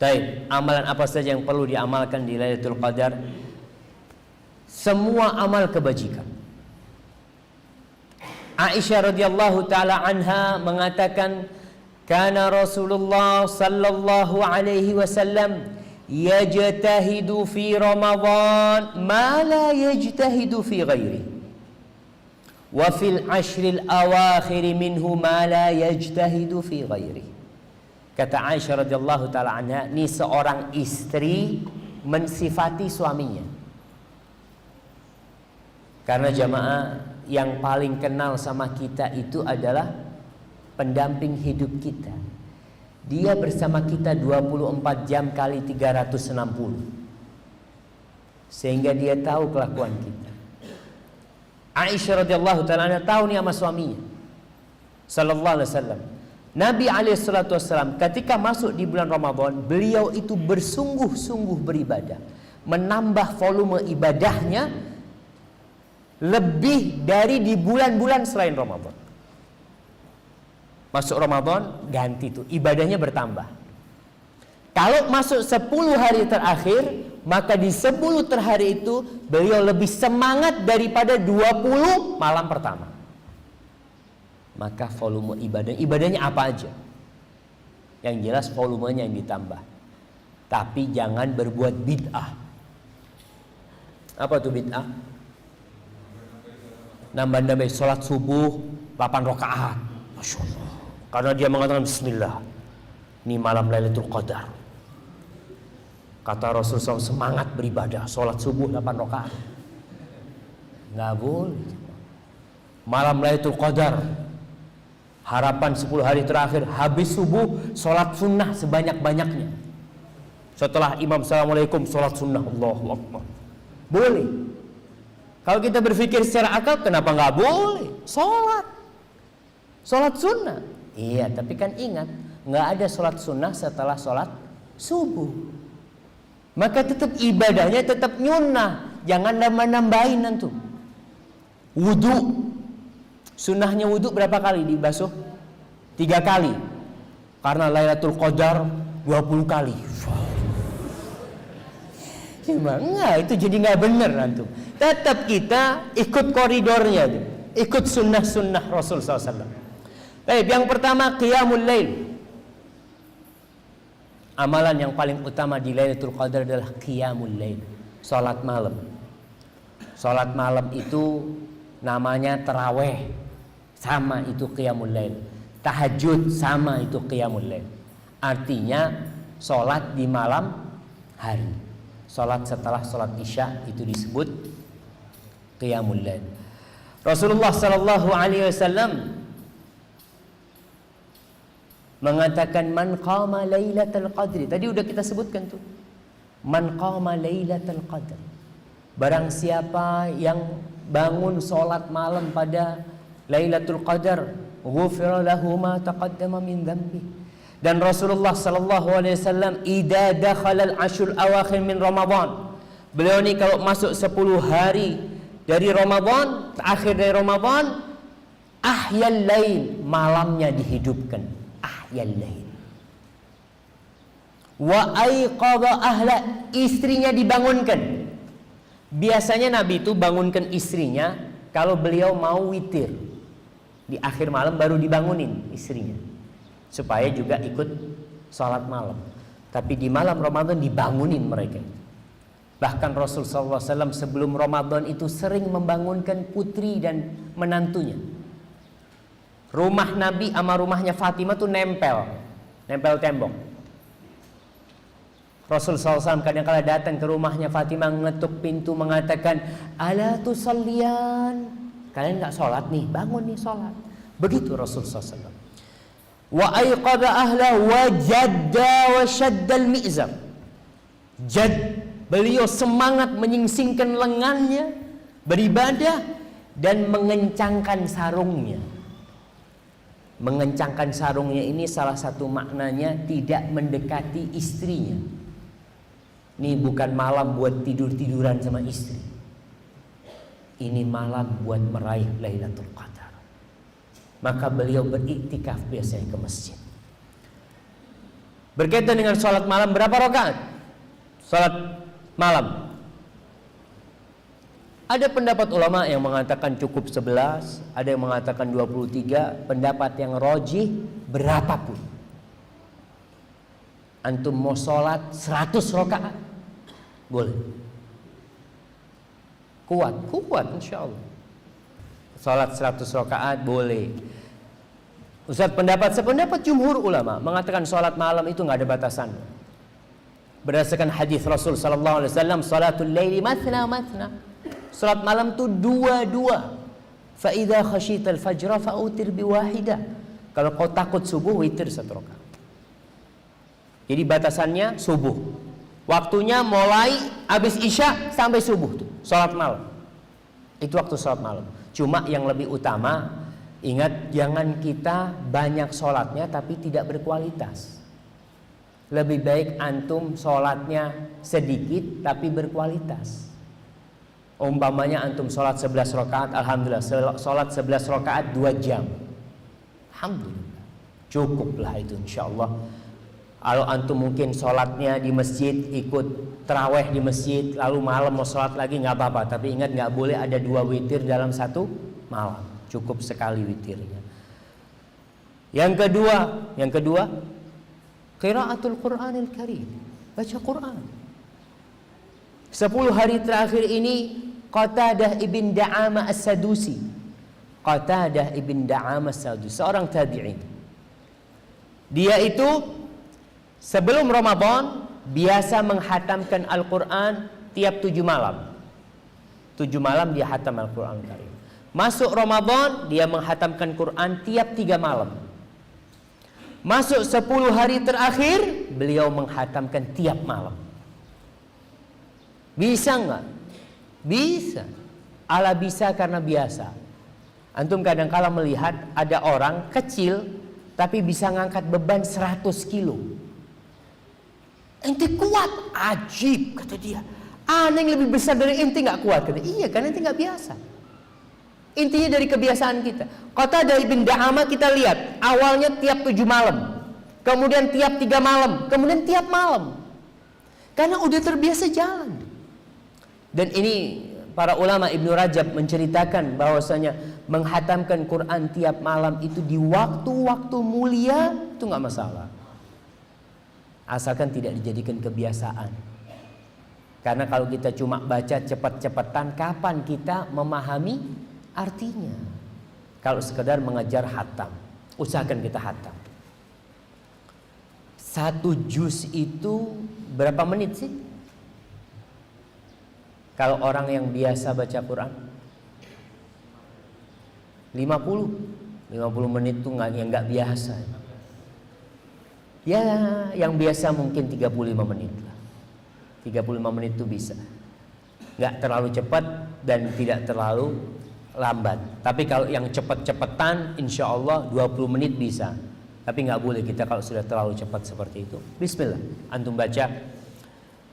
Baik, amalan apa saja yang perlu diamalkan di Lailatul Qadar? Semua amal kebajikan. Aisyah radhiyallahu taala anha mengatakan, kana Rasulullah sallallahu alaihi wasallam yajtahidu fi Ramadan ma la yajtahidu fi ghairi wa fil ashril awakhir minhu ma la yajtahidu fi ghairi. Kata Aisyah radhiyallahu taala anha, ini seorang istri mensifati suaminya. Karena jamaah, yang paling kenal sama kita itu adalah pendamping hidup kita. Dia bersama kita 24 jam kali 360. Sehingga dia tahu kelakuan kita. Aisyah radhiyallahu taala anha tahu nih sama suaminya sallallahu alaihi wasallam. Nabi SAW ketika masuk di bulan Ramadan, beliau itu bersungguh-sungguh beribadah, menambah volume ibadahnya lebih dari di bulan-bulan selain Ramadan. Masuk Ramadan, ganti tuh, ibadahnya bertambah. Kalau masuk 10 hari terakhir, maka di 10 terhari itu beliau lebih semangat daripada 20 malam pertama. Maka volume ibadahnya apa aja? Yang jelas volumenya yang ditambah. Tapi jangan berbuat bid'ah. Apa tuh bid'ah? Nambah-nambah sholat subuh 8 rakaat. Masya Allah. Karena dia mengatakan bismillah, ini malam Lailatul Qadar. Kata Rasulullah semangat beribadah, sholat subuh 8 rakaat. Nggak boleh. Malam Lailatul Qadar, harapan 10 hari terakhir, habis subuh sholat sunnah sebanyak-banyaknya. Setelah imam assalamualaikum, sholat sunnah, Allahu Akbar. Boleh. Kalau kita berpikir secara akal, kenapa nggak boleh? Sholat sunnah. Iya, tapi kan ingat, nggak ada sholat sunnah setelah sholat subuh. Maka tetap ibadahnya tetap nyunnah, jangan nambah-nambahin nanti. Wudu, sunnahnya wudu berapa kali dibasuh? 3 kali. Karena Lailatul Qadar 20 kali. Enggak, itu jadi nggak benar antum. Tetap kita ikut koridornya, ikut sunnah-sunnah Rasul SAW. Baik, yang pertama qiyamul lail. Amalan yang paling utama di Lailatul Qadar adalah qiyamul lail, salat malam. Salat malam itu namanya tarawih, sama itu qiyamul lail. Tahajud sama itu qiyamul lail. Artinya salat di malam hari. Salat setelah salat Isya itu disebut qiyamul lail. Rasulullah sallallahu alaihi wasallam mengatakan man qama lailatul qadri. Tadi udah kita sebutkan tuh. Man qama lailatul qadri. Barang siapa yang bangun salat malam pada Lailatul Qadar, ghufira lahu ma taqaddama min dhanbi. Dan Rasulullah sallallahu alaihi wasallam idza dakhala al-ashrul awakhir min Ramadan. Beliau ini kalau masuk 10 hari dari Ramadan, akhir dari Ramadan, ahyal lail, malamnya dihidupkan. Ahyal lail. Wa aiqadha ahla, istrinya dibangunkan. Biasanya Nabi itu bangunkan istrinya kalau beliau mau witir. Di akhir malam baru dibangunin istrinya, supaya juga ikut sholat malam. Tapi di malam Ramadan dibangunin mereka. Bahkan Rasul SAW sebelum Ramadan itu sering membangunkan putri dan menantunya. Rumah Nabi sama rumahnya Fatimah tuh nempel tembok. Rasul SAW kadang-kala datang ke rumahnya Fatimah, ngetuk pintu mengatakan, ala tusallian, kalian gak sholat nih, bangun nih sholat. Begitu Rasul SAW. Wa aiqadha ahla wa jadda wa shaddal mi'zar. Beliau semangat menyingsingkan lengannya, beribadah, dan mengencangkan sarungnya. Mengencangkan sarungnya ini salah satu maknanya tidak mendekati istrinya. Ini bukan malam buat tidur-tiduran sama istri. Ini malam buat meraih Lailatul Qadar. Maka beliau beriktikaf biasanya ke masjid. Berkaitan dengan sholat malam, berapa rakaat sholat malam? Ada pendapat ulama yang mengatakan cukup 11, ada yang mengatakan 23. Pendapat yang rajih, berapapun. Antum mau sholat 100 rakaat boleh. Kuat insya Allah. Sholat 100 rakaat boleh. Ustaz, sependapat jumhur ulama mengatakan sholat malam itu nggak ada batasan. Berdasarkan hadis Rasul sallallahu alaihi wasallam, salatul laili mathna mathna. Salat malam itu dua-dua. Fa idza khasyital fajra fa'utir biwahidah. Kalau kau takut subuh, witir 1 rakaat. Jadi batasannya subuh. Waktunya mulai habis isya sampai subuh tuh, salat malam. Itu waktu salat malam. Cuma yang lebih utama, ingat, jangan kita banyak sholatnya tapi tidak berkualitas. Lebih baik antum sholatnya sedikit tapi berkualitas. Umpamanya antum sholat 11 rakaat, alhamdulillah, sholat 11 rakaat 2 jam, alhamdulillah, cukuplah itu insyaallah. Kalau antum mungkin sholatnya di masjid, ikut taraweh di masjid, lalu malam mau sholat lagi, nggak apa-apa. Tapi ingat, nggak boleh ada 2 witir dalam 1 malam. Cukup sekali witirnya. Yang kedua, qiraatul Qur'anil Karim, baca Quran. 10 hari terakhir ini Qatadah ibn Da'amah as-Sadusi, seorang tabi'in. Dia itu sebelum Ramadan biasa menghatamkan Al-Quran tiap 7 malam. 7 malam dia hatam Al-Quran Karim. Masuk Ramadan dia menghatamkan Quran tiap 3 malam. Masuk 10 hari terakhir beliau menghatamkan tiap malam. Bisa enggak? Bisa. Ala bisa karena biasa. Antum kadang-kala melihat ada orang kecil tapi bisa ngangkat beban 100 kilo. Ente kuat, ajib kata dia. Aneh yang lebih besar dari ente nggak kuat kata. Iya, karena ente nggak biasa. Intinya dari kebiasaan kita. Qatadah ibn Da'amah kita lihat, awalnya tiap 7 malam, kemudian tiap 3 malam, kemudian tiap malam. Karena udah terbiasa jalan. Dan ini para ulama Ibnu Rajab menceritakan bahwasanya menghatamkan Quran tiap malam itu di waktu-waktu mulia itu nggak masalah. Asalkan tidak dijadikan kebiasaan. Karena kalau kita cuma baca cepat-cepatan, kapan kita memahami artinya? Kalau sekedar mengajar hatam, usahakan kita hatam. 1 juz itu berapa menit sih? Kalau orang yang biasa baca Quran 50 menit itu nggak biasa. Ya, yang biasa mungkin 35 menit lah. 35 menit itu bisa. Nggak terlalu cepat dan tidak terlalu lambat. Tapi kalau yang cepat-cepatan, insya Allah 20 menit bisa. Tapi nggak boleh kita kalau sudah terlalu cepat seperti itu. Bismillah, antum baca.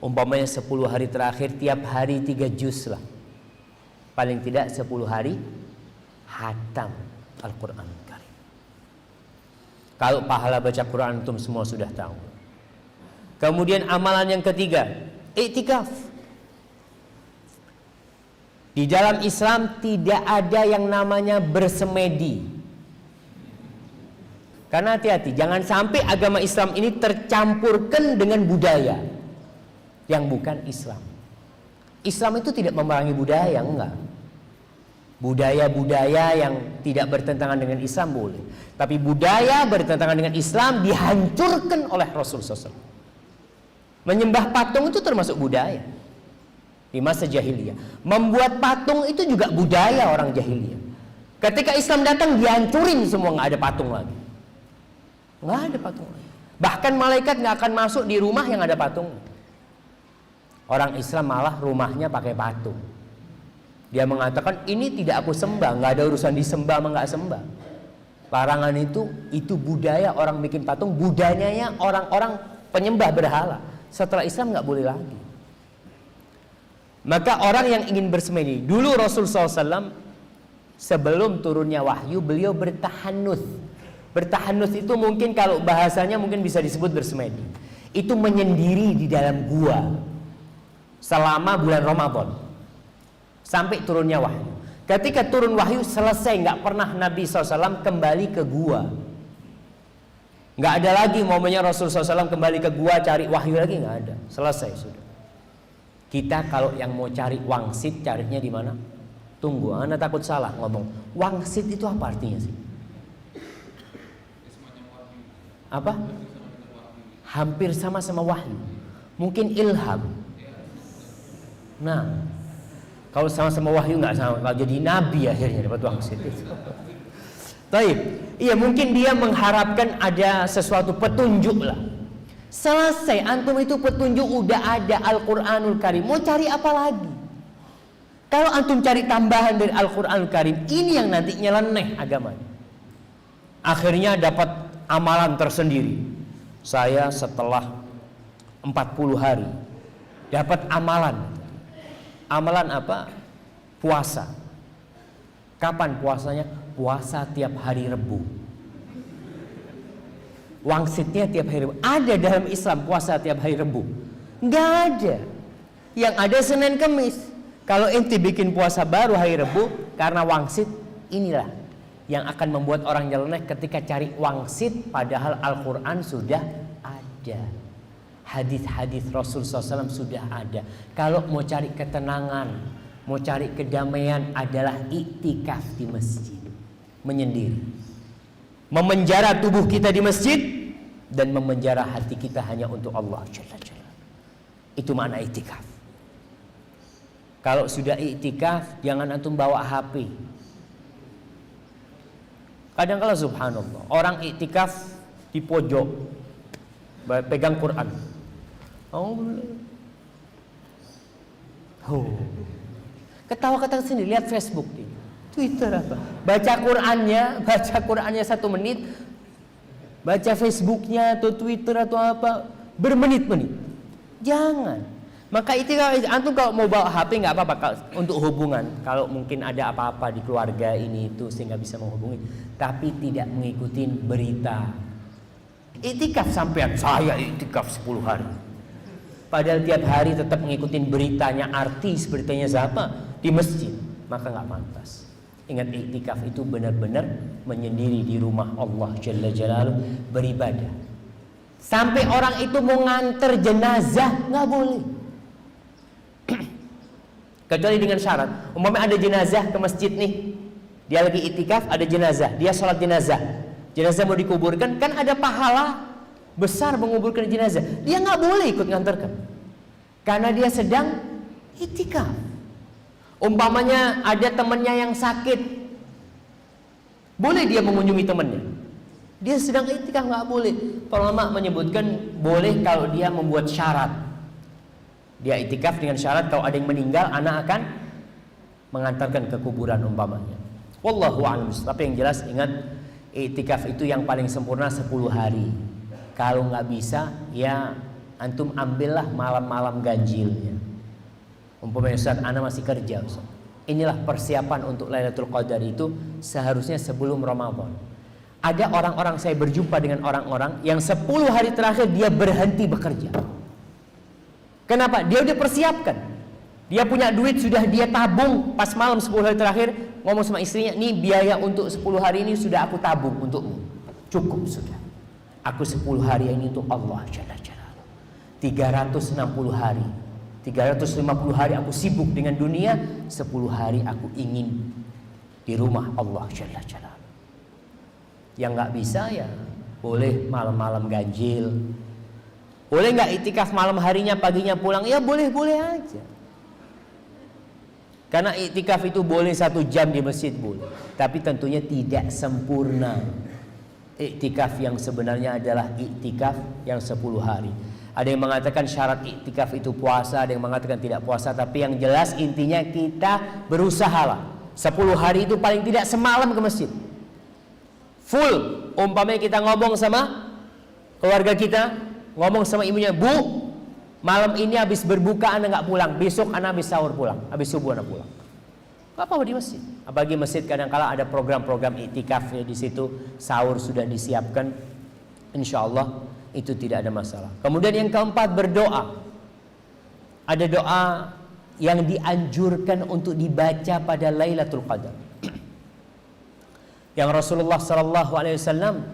Umpamanya 10 hari terakhir, tiap hari 3 juz lah. Paling tidak 10 hari hatam Al-Quran Karim. Kalau pahala baca Quran antum semua sudah tahu. Kemudian amalan yang ketiga, iktikaf. Di dalam Islam tidak ada yang namanya bersemedi. Karena hati-hati, jangan sampai agama Islam ini tercampurkan dengan budaya yang bukan Islam. Islam itu tidak memerangi budaya, enggak. Budaya-budaya yang tidak bertentangan dengan Islam boleh. Tapi budaya bertentangan dengan Islam dihancurkan oleh Rasulullah SAW. Menyembah patung itu termasuk budaya di masa jahiliyah. Membuat patung itu juga budaya orang jahiliyah. Ketika Islam datang dihancurin semua, nggak ada patung lagi. Nggak ada patung lagi. Bahkan malaikat nggak akan masuk di rumah yang ada patung. Orang Islam malah rumahnya pakai patung. Dia mengatakan ini tidak aku sembah, nggak ada urusan disembah sama nggak sembah. Larangan itu budaya orang bikin patung, budayanya orang-orang penyembah berhala. Setelah Islam nggak boleh lagi. Maka orang yang ingin bersemedi, dulu Rasul SAW sebelum turunnya wahyu beliau bertahannuts, Bertahanus itu mungkin kalau bahasanya mungkin bisa disebut bersemedi. Itu menyendiri di dalam gua selama bulan Ramadan sampai turunnya wahyu. Ketika turun wahyu selesai, nggak pernah Nabi SAW kembali ke gua. Nggak ada lagi momennya Rasulullah SAW kembali ke gua cari wahyu lagi, nggak ada. Selesai sudah. Kita kalau yang mau cari wangsit carinya di mana? Tunggu, Anda takut salah ngomong. Wangsit itu apa artinya sih? Apa? Hampir sama wahyu. Mungkin ilham. Nah, kalau sama-sama wahyu nggak sama, kalau jadi nabi akhirnya dapat wangsit itu. Baik, iya mungkin dia mengharapkan ada sesuatu petunjuk lah. Selesai, antum itu petunjuk udah ada Al-Quranul Karim. Mau cari apa lagi? Kalau antum cari tambahan dari Al-Quranul Karim, ini yang nanti nyeleneh agamanya. Akhirnya dapat amalan tersendiri. Saya setelah 40 hari dapat amalan. Amalan apa? Puasa. Kapan puasanya? Puasa tiap hari Rebu. Wangsitnya tiap hari Rebu. Ada dalam Islam puasa tiap hari Rebu? Nggak ada. Yang ada Senin Kemis. Kalau ente bikin puasa baru hari Rebu karena wangsit, inilah yang akan membuat orang nyeleneh ketika cari wangsit, padahal Al-Quran sudah ada, hadis-hadis Rasul SAW sudah ada. Kalau mau cari ketenangan, mau cari kedamaian adalah iktikaf di masjid, menyendiri, memenjara tubuh kita di masjid dan memenjara hati kita hanya untuk Allah Jalla Jalla. Itu makna iktikaf. Kalau sudah iktikaf, jangan antum bawa HP. Kadang-kala subhanallah, orang iktikaf di pojok pegang Quran. Ketawa-ketawa sendiri, lihat Facebook, Twitter apa? Baca Qurannya 1 menit, baca Facebooknya atau Twitter atau apa bermenit-menit. Jangan. Maka itu antum kalau mau bawa HP nggak apa-apa untuk hubungan. Kalau mungkin ada apa-apa di keluarga ini itu sehingga bisa menghubungi, tapi tidak mengikuti berita. Iktikaf sampean, saya iktikaf 10 hari. Padahal tiap hari tetap mengikuti beritanya artis, beritanya siapa di masjid, maka nggak pantas. Ingat, iktikaf itu benar-benar menyendiri di rumah Allah Jalla Jalaluhu beribadah. Sampai orang itu mau nganter jenazah nggak boleh. Kecuali dengan syarat. Umpamanya ada jenazah ke masjid nih, dia lagi iktikaf, ada jenazah, dia sholat jenazah, jenazah mau dikuburkan, kan ada pahala besar menguburkan jenazah, dia nggak boleh ikut nganterkan karena dia sedang iktikaf. Umpamanya ada temannya yang sakit, boleh dia mengunjungi temannya, dia sedang iktikaf, nggak boleh. Para ulama menyebutkan boleh kalau dia membuat syarat. Dia iktikaf dengan syarat kalau ada yang meninggal, anak akan mengantarkan ke kuburan umpamanya. Wallahu a'lam. Tapi yang jelas ingat, iktikaf itu yang paling sempurna 10 hari. Kalau nggak bisa, ya antum ambillah malam-malam ganjilnya. Umpamanya Ustaz, ana masih kerja Ustaz. Inilah persiapan untuk Lailatul Qadar itu seharusnya sebelum Ramadan. Ada orang-orang, saya berjumpa dengan orang-orang yang 10 hari terakhir dia berhenti bekerja. Kenapa? Dia udah persiapkan. Dia punya duit, sudah dia tabung. Pas malam 10 hari terakhir ngomong sama istrinya, nih biaya untuk 10 hari ini sudah aku tabung untukmu. Cukup sudah. Aku 10 hari ini untuk Allah Jalla Jalaluhu. 360 hari. 350 hari aku sibuk dengan dunia, 10 hari aku ingin di rumah Allah Jalla Jalaluhu. Yang nggak bisa ya boleh malam-malam ganjil. Boleh nggak iktikaf malam harinya, paginya pulang? Ya boleh-boleh aja. Karena iktikaf itu boleh 1 jam di masjid boleh, tapi tentunya tidak sempurna. Iktikaf yang sebenarnya adalah iktikaf yang 10 hari. Ada yang mengatakan syarat iktikaf itu puasa, ada yang mengatakan tidak puasa. Tapi yang jelas intinya kita berusahalah 10 hari itu paling tidak semalam ke masjid full. Umpamanya kita ngomong sama keluarga kita, ngomong sama ibunya, Bu, malam ini habis berbuka Anda nggak pulang, besok Anda habis sahur pulang, habis subuh Anda pulang. Gak apa-apa di masjid. Apalagi masjid kadang-kala ada program-program iktikaf ya, di situ sahur sudah disiapkan. Insya Allah itu tidak ada masalah. Kemudian yang keempat, berdoa. Ada doa yang dianjurkan untuk dibaca pada Lailatul Qadar. Yang Rasulullah SAW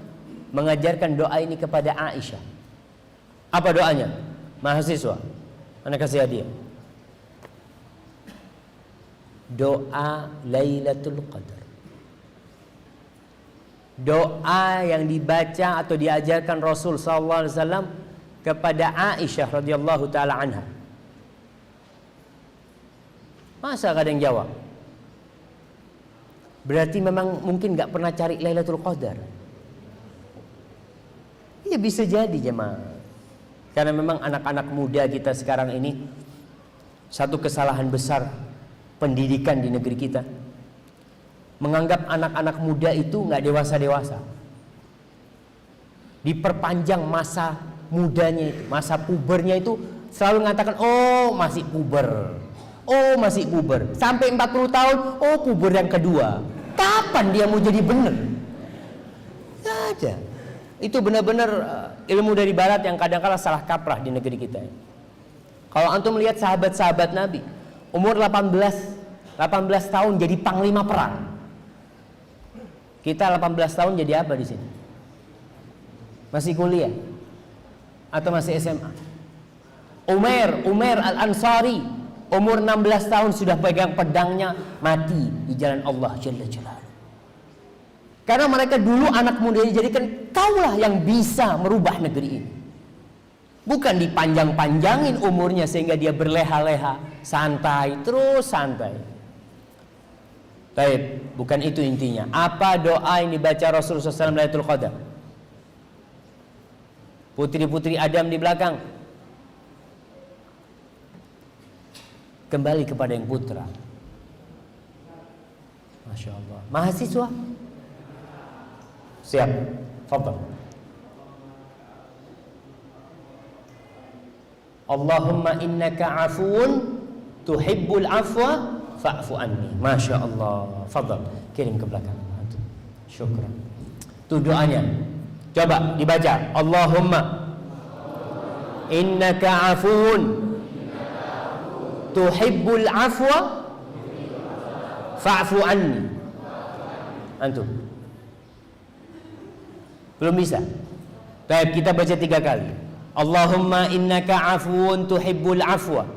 mengajarkan doa ini kepada Aisyah. Apa doanya? Mahasiswa, anak kasih hadiah. Doa Lailatul Qadar. Doa yang dibaca atau diajarkan Rasul SAW kepada Aisyah radhiyallahu taala anha. Masa kadang jawab? Berarti memang mungkin gak pernah cari Lailatul Qadar. Ya bisa jadi jemaah. Karena memang anak-anak muda kita sekarang ini, satu kesalahan besar pendidikan di negeri kita, menganggap anak-anak muda itu gak dewasa-dewasa. Diperpanjang masa mudanya itu, masa pubernya itu, selalu mengatakan, oh masih puber, oh masih puber. Sampai 40 tahun, oh puber yang kedua. Kapan dia mau jadi benar? Gak ada. Itu benar-benar ilmu dari barat yang kadang-kala salah kaprah di negeri kita. Kalau antum melihat sahabat-sahabat Nabi, umur 18 tahun jadi panglima perang. Kita 18 tahun jadi apa di sini? Masih kuliah atau masih SMA? Umair Al-Ansari umur 16 tahun sudah pegang pedangnya, mati di jalan Allah Jalla Jalaluhu. Karena mereka dulu anak muda dijadikan, kaulah yang bisa merubah negeri ini. Bukan dipanjang-panjangin umurnya sehingga dia berleha-leha, santai, terus santai. Baik, bukan itu intinya. Apa doa yang dibaca Rasulullah SAW Lailatul Qadar? Putri-putri Adam di belakang, kembali kepada yang putra. Masya Allah. Mahasiswa, siap, fadhal. Allahumma innaka afuun tuhibbul afwa fa'fu anni. Masya Allah, fadhal. Kirim ke belakang. Syukran. Itu doanya. Coba dibaca. Allahumma innaka afuun tuhibbul afwa fa'fu anni. Antum belum bisa? Baik, kita baca 3 kali. Allahumma innaka afuun tuhibbul afwa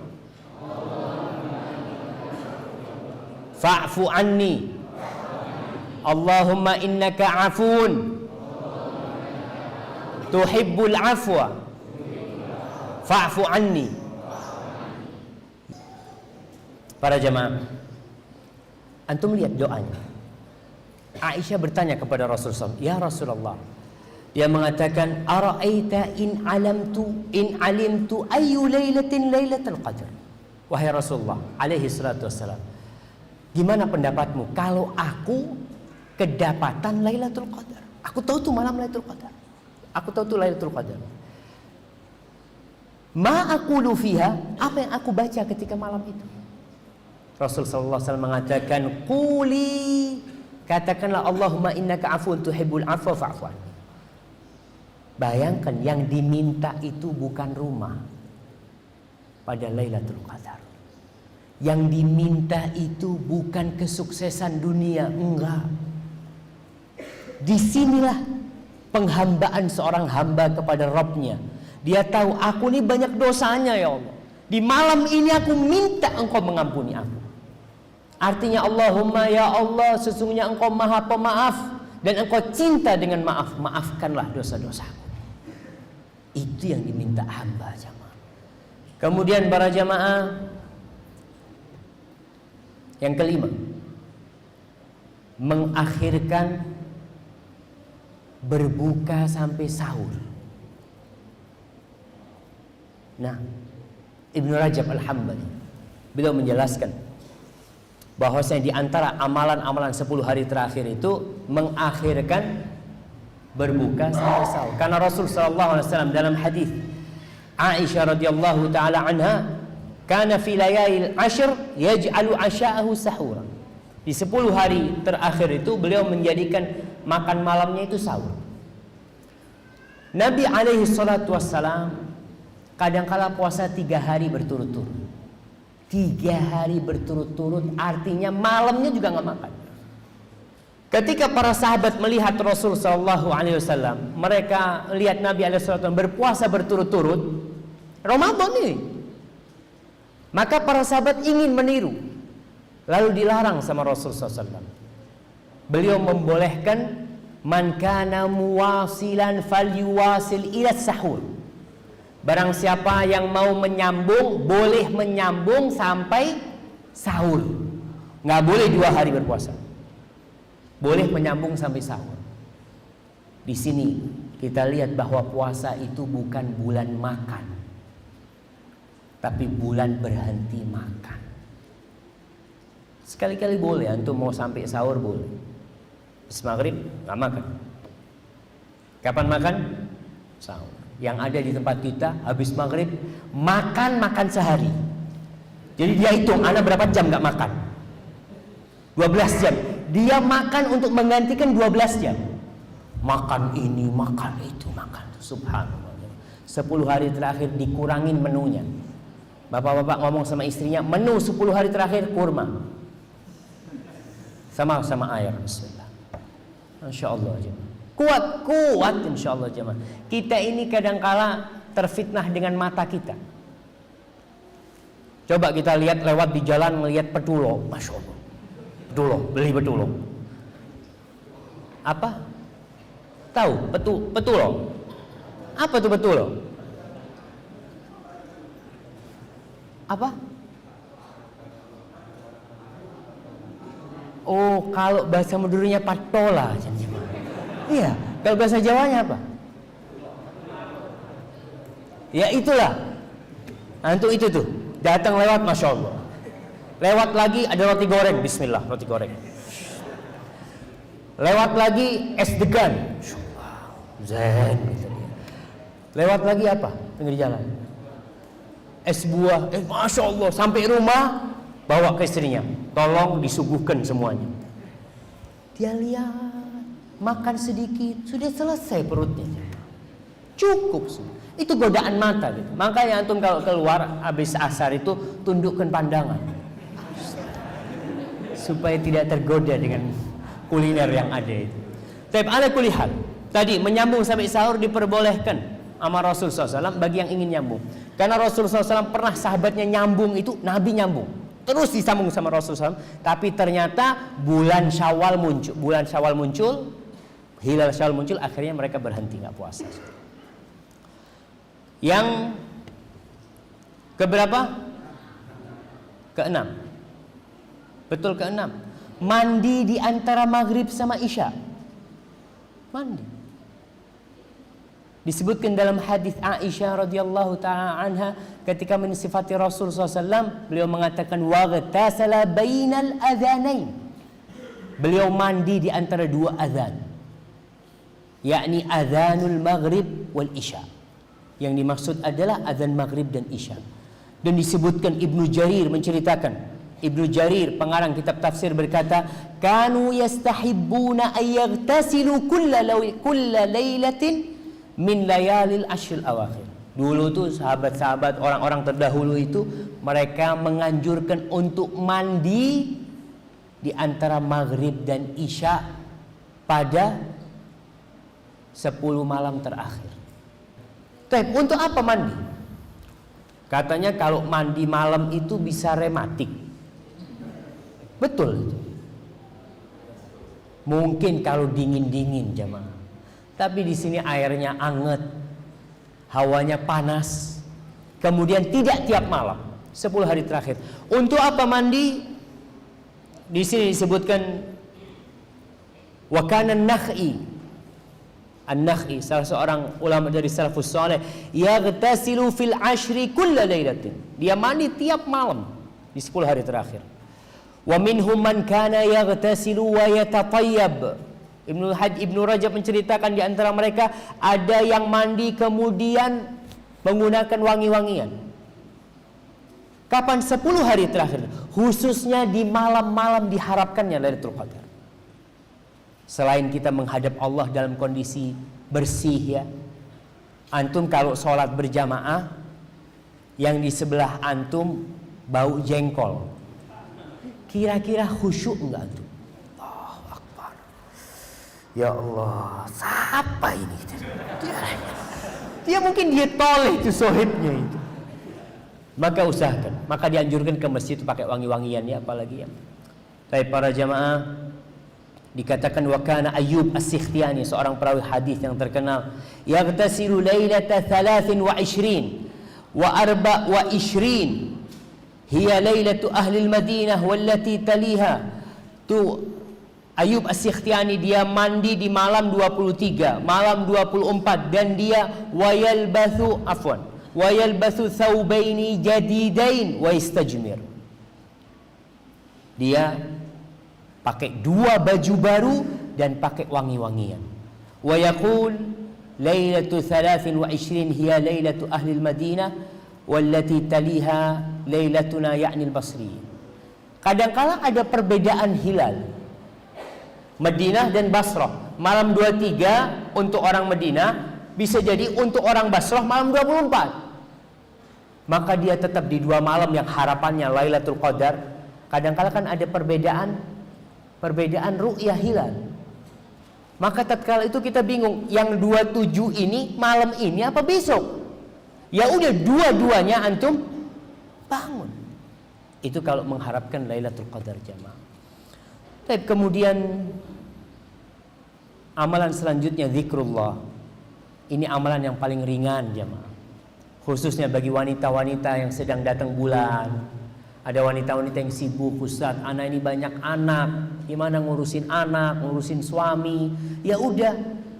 fa'fu anni. Allahumma innaka afuun tuhibbul afwa fa'fu anni. Para jamaah, antum lihat doanya. Aisyah bertanya kepada Rasulullah, ya Rasulullah, dia mengatakan, ara'aita in alimtu ayu lailatin lailatul qadar. Wahai Rasulullah alaihi salatu wassalam, gimana pendapatmu kalau aku kedapatan Lailatul Qadar? Aku tahu tuh malam Lailatul Qadar. Aku tahu tuh Lailatul Qadar. Ma aqulu fiha, apa yang aku baca ketika malam itu? Rasul sallallahu alaihi wasallam mengatakan, quli, katakanlah Allahumma innaka afuun tuhibbul afwa fa'fu anni. Bayangkan yang diminta itu bukan rumah pada Lailatul Qadar. Yang diminta itu bukan kesuksesan dunia, enggak. Disinilah penghambaan seorang hamba kepada Rabbnya. Dia tahu, aku ini banyak dosanya ya Allah. Di malam ini aku minta Engkau mengampuni aku. Artinya Allahumma ya Allah, sesungguhnya Engkau maha pemaaf dan Engkau cinta dengan maaf. Maafkanlah dosa-dosaku. Itu yang diminta hamba jamaah. Kemudian para jamaah, yang kelima, mengakhirkan berbuka sampai sahur. Nah, Ibnu Rajab Al-Hambali beliau menjelaskan bahwasanya di antara amalan-amalan 10 hari terakhir itu mengakhirkan berbuka sampai sahur. Karena Rasul sallallahu alaihi wasallam dalam hadis Aisyah radhiyallahu taala anha, kana fi layalil ashr yaj'alu asha'ahu sahura. Di 10 hari terakhir itu beliau menjadikan makan malamnya itu sahur. Nabi alaihi salatu wassalam kadangkala puasa 3 hari berturut-turut. 3 hari berturut-turut artinya malamnya juga nggak makan. Ketika para sahabat melihat Rasul sallallahu alaihi wasallam, mereka lihat Nabi alaihi wasallam berpuasa berturut-turut Ramadan ini. Maka para sahabat ingin meniru. Lalu dilarang sama Rasul sallallahu alaihi wasallam. Beliau membolehkan man kana muwasilan falyuwasil ila sahur. Barang siapa yang mau menyambung, boleh menyambung sampai sahur. Nggak boleh 2 hari berpuasa. Boleh menyambung sampai sahur. Di sini kita lihat bahwa puasa itu bukan bulan makan, tapi bulan berhenti makan. Sekali-kali boleh, antum mau sampai sahur boleh. Habis maghrib nggak makan. Kapan makan? Sahur. Yang ada di tempat kita habis maghrib makan sehari. Jadi dia hitung, anak berapa jam nggak makan? 12 jam. Dia makan untuk menggantikan 12 jam. Makan ini, makan itu, makan itu. Subhanallah. 10 hari terakhir dikurangin menunya. Bapak-bapak ngomong sama istrinya, menu 10 hari terakhir kurma. Sama air. Bismillah. Masya Allah jemaah. Kuat insya Allah jemaah. Kita ini kadangkala terfitnah dengan mata kita. Coba kita lihat lewat di jalan melihat petulo, Masya Allah. Beli betulo. Apa? Tahu betulo? Apa tuh betulo? Apa? Oh, kalau bahasa Maduranya patola. Iya, kalau bahasa Jawanya apa? Ya itulah. Antum itu tuh datang lewat, Masya Allah. Lewat lagi ada roti goreng, bismillah, roti goreng. Lewat lagi es degan, zen. Lewat lagi apa? Pinggir jalan. Es buah, Masya Allah. Sampai rumah, bawa ke istrinya. Tolong disuguhkan semuanya. Dia lihat, makan sedikit, sudah selesai perutnya. Cukup sudah. Itu godaan mata gitu. Makanya antum kalau keluar habis asar itu tundukkan pandangan supaya tidak tergoda dengan kuliner yang ada itu. Tapi ala kulli hal, tadi menyambung sampai sahur diperbolehkan sama Rasul SAW bagi yang ingin nyambung. Karena Rasul SAW pernah sahabatnya nyambung itu, Nabi nyambung. Terus disambung sama Rasul SAW. Tapi ternyata bulan Syawal muncul, hilal Syawal muncul, akhirnya mereka berhenti nggak puasa. Yang keberapa? Keenam. Betul keenam. Mandi di antara maghrib sama isya. Mandi. Disebutkan dalam hadis Aisyah radhiyallahu taala anha ketika mensifati Rasul SAW, beliau mengatakan waghtasala bainal adzanain. Beliau mandi di antara 2 azan. Yakni azanul maghrib wal isya. Yang dimaksud adalah azan maghrib dan isya. Dan disebutkan Ibnu Jarir menceritakan, Ibnu Jarir pengarang kitab tafsir berkata, kanu yastahibbuna ayyaghtasilu kulla lailatin min layalil ashril awakhir. Dulu tuh sahabat-sahabat orang-orang terdahulu itu mereka menganjurkan untuk mandi di antara maghrib dan isya pada 10 malam terakhir. Tapi untuk apa mandi? Katanya kalau mandi malam itu bisa rematik. Betul. Mungkin kalau dingin-dingin jemaah. Tapi di sini airnya anget, hawanya panas. Kemudian tidak tiap malam, 10 hari terakhir. Untuk apa mandi? Di sini disebutkan wa kana An-Nakh'i, salah seorang ulama dari salafus saleh, yaghtasilu fil ashri kulla lailatin. Dia mandi tiap malam di 10 hari terakhir. Wa minhum man kana yaghtasilu wa yatatayyab. Ibnu Rajab menceritakan di antara mereka ada yang mandi kemudian menggunakan wangi-wangian. Kapan? 10 hari terakhir. Khususnya di malam-malam diharapkannya Lailatul Qadar. Selain kita menghadap Allah dalam kondisi bersih ya. Antum kalau sholat berjamaah, yang di sebelah antum bau jengkol, kira-kira khusyuk enggak antum? Allahu Akbar. Ya Allah, siapa ini? Dia mungkin dia toleh itu sohibnya itu. Maka usahakan, maka dianjurkan ke masjid pakai wangi-wangian ya, apalagi ya. Tapi para jamaah, dikatakan wa kana Ayyub As-Sikhtiyani, seorang perawi hadis yang terkenal, yaghtasilu lailata 23 wa 24 hiya lailatu ahli al-Madinah wallati taliha. Tu Ayyub As-Sikhtiyani dia mandi di malam 23, malam 24, dan dia wayalbathu thawbaini jadidain wa istajmir. Dia pakai 2 baju baru dan pakai wangi-wangian. Wa yaqul lailatu 23 hiya lailatu ahli al-Madinah wallati taliha lailatuna ya'ni al-Basri. Kadangkala ada perbedaan hilal Madinah dan Basrah. Malam 23 untuk orang Madinah, bisa jadi untuk orang Basrah malam 24. Maka dia tetap di 2 malam yang harapannya Lailatul Qadar. Kadangkala kan ada perbedaan ru'yah hilal. Maka tatkala itu kita bingung, yang 27 ini malam ini apa besok? Ya udah, dua-duanya antum bangun. Itu kalau mengharapkan Lailatul Qadar jamaah. Tapi kemudian amalan selanjutnya zikrullah. Ini amalan yang paling ringan jamaah. Khususnya bagi wanita-wanita yang sedang datang bulan. Ada wanita-wanita yang sibuk, Ustaz, anak ini banyak anak, gimana ngurusin anak, ngurusin suami. Ya udah,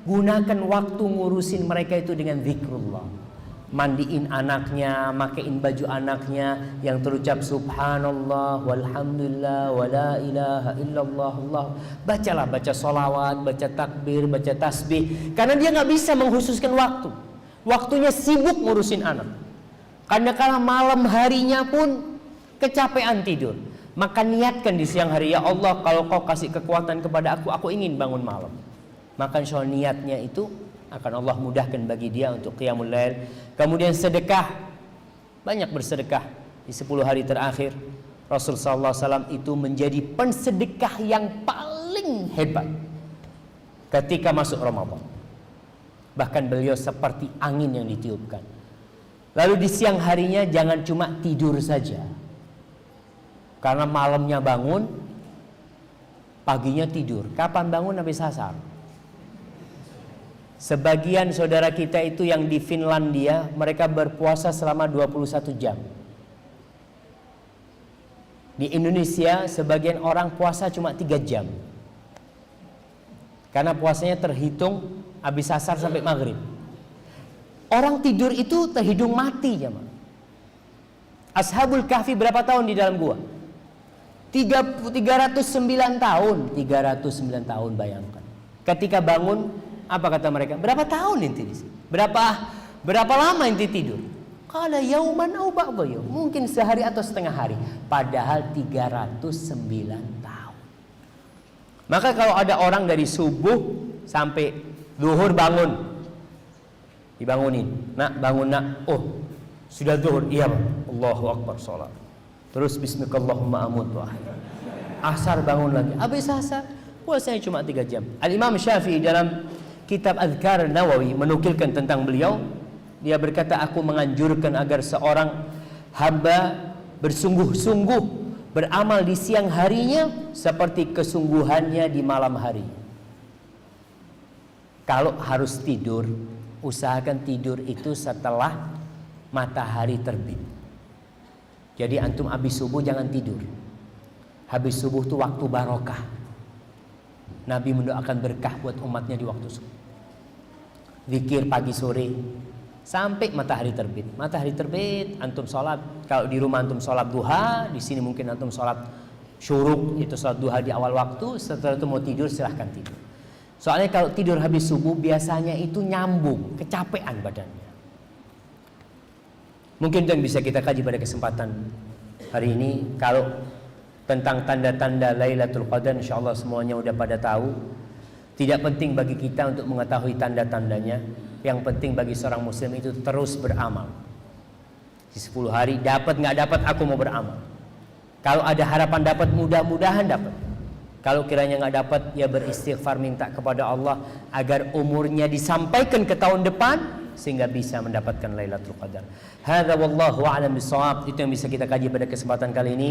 gunakan waktu ngurusin mereka itu dengan zikrullah. Mandiin anaknya, makein baju anaknya yang terucap subhanallah walhamdulillah wala ilaha illallah Allah. Bacalah, baca solawat, baca takbir, baca tasbih. Karena dia gak bisa mengkhususkan waktu. Waktunya sibuk ngurusin anak. Karena kalau malam harinya pun kecapean tidur. Maka niatkan di siang hari, ya Allah, kalau kau kasih kekuatan kepada aku ingin bangun malam. Maka insya Allah niatnya itu akan Allah mudahkan bagi dia untuk qiyamul lail. Kemudian sedekah, banyak bersedekah di 10 hari terakhir. Rasul sallallahu alaihi wasallam itu menjadi pensedekah yang paling hebat ketika masuk Ramadan. Bahkan beliau seperti angin yang ditiupkan. Lalu di siang harinya jangan cuma tidur saja, karena malamnya bangun, paginya tidur. Kapan bangun? Habis asar. Sebagian saudara kita itu yang di Finlandia, mereka berpuasa selama 21 jam. Di Indonesia sebagian orang puasa cuma 3 jam. Karena puasanya terhitung habis asar sampai maghrib. Orang tidur itu terhitung mati ya, Ashabul Kahfi berapa tahun di dalam gua? 309 tahun. 309 tahun, bayangkan. Ketika bangun, apa kata mereka? Berapa tahun inti di sini? Berapa lama inti tidur? Qala yauman au ba'dha yaum. Mungkin sehari atau setengah hari. Padahal 309 tahun. Maka kalau ada orang dari subuh sampai zuhur bangun, dibangunin. Nak, bangun nak. Oh, sudah zuhur. Iya, Bang. Allahu Akbar, salat. Terus bismillahirrahmanirrahim amut wa ahya. Asar bangun lagi. Habis asar, puasanya cuma 3 jam. Al-Imam Syafi'i dalam kitab Adhkar Nawawi menukilkan tentang beliau. Dia berkata, aku menganjurkan agar seorang hamba bersungguh-sungguh beramal di siang harinya seperti kesungguhannya di malam hari. Kalau harus tidur, usahakan tidur itu setelah matahari terbit. Jadi antum habis subuh jangan tidur. Habis subuh itu waktu barokah. Nabi mendoakan berkah buat umatnya di waktu subuh. Zikir pagi sore sampai matahari terbit. Matahari terbit, antum sholat. Kalau di rumah antum sholat duha, di sini mungkin antum sholat syuruk, itu sholat duha di awal waktu. Setelah itu mau tidur, silahkan tidur. Soalnya kalau tidur habis subuh biasanya itu nyambung, kecapean badannya. Mungkin itu yang bisa kita kaji pada kesempatan Hari ini kalau tentang tanda-tanda Lailatul Qadar insyaallah semuanya udah pada tahu. Tidak penting bagi kita untuk mengetahui tanda-tandanya. Yang penting bagi seorang muslim itu terus beramal. Di 10 hari dapat nggak dapat aku mau beramal. Kalau ada harapan dapat, mudah-mudahan dapat. Kalau kiranya nggak dapat, ya beristighfar, minta kepada Allah agar umurnya disampaikan ke tahun depan sehingga bisa mendapatkan Lailatul Qadar. Hadza wallahu a'lam bishawab. Itu yang bisa kita kaji pada kesempatan kali ini.